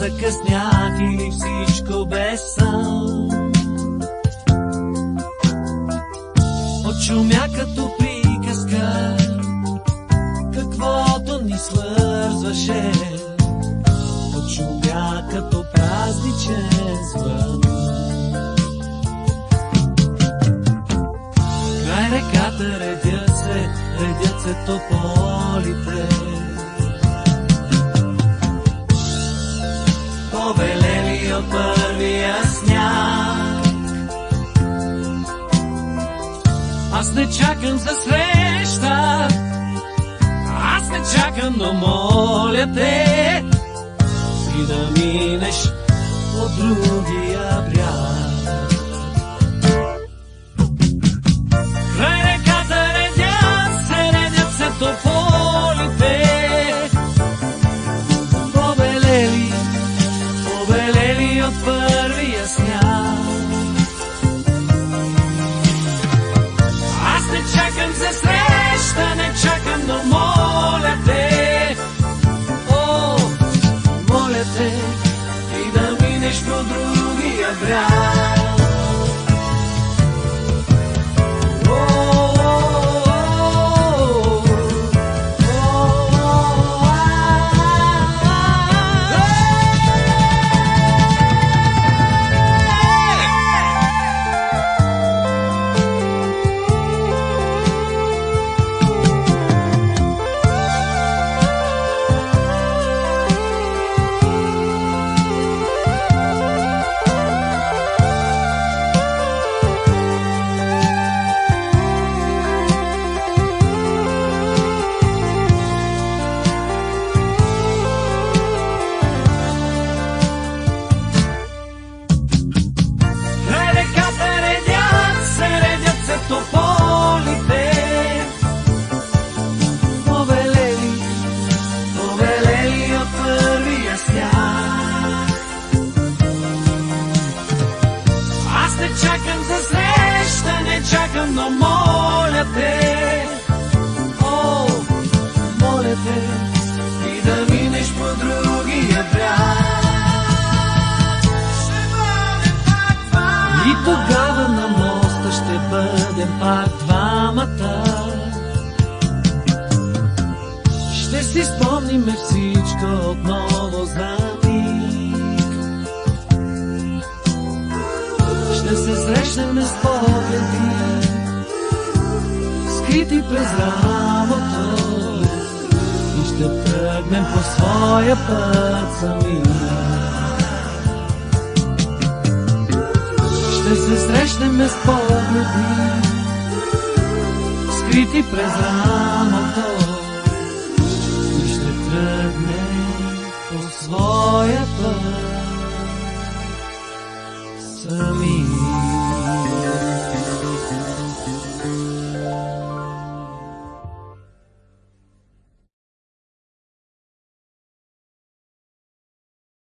закъснях или всичко без сън. Очумя като приказка, каквото ни свързваше. Очумя като празничен звън. Край реката редят се тополите, повелели от първия сняг. Аз не чакам за среща, аз не чакам, но моля те и да минеш от другия бряг. Край реката редят се тополите, повелели от първия сняг. Аз не чакам за среща, не чакам, но моля те, о, моля те, и да минеш по другия бряг. Повелели от първия сняг. Аз не чакам за среща, не чакам, но моля те, о, моля те, и да минеш по другия бряг. И тогава на моста ще бъдем пак двамата. Ще си спомниме всичко отново за миг. Ще се срещнем с погледи, скрити през рамото, и ще тръгнем по своя път сами. Ще се срещнем с погледи, скрити през рамото, тръгнем по своя път сами.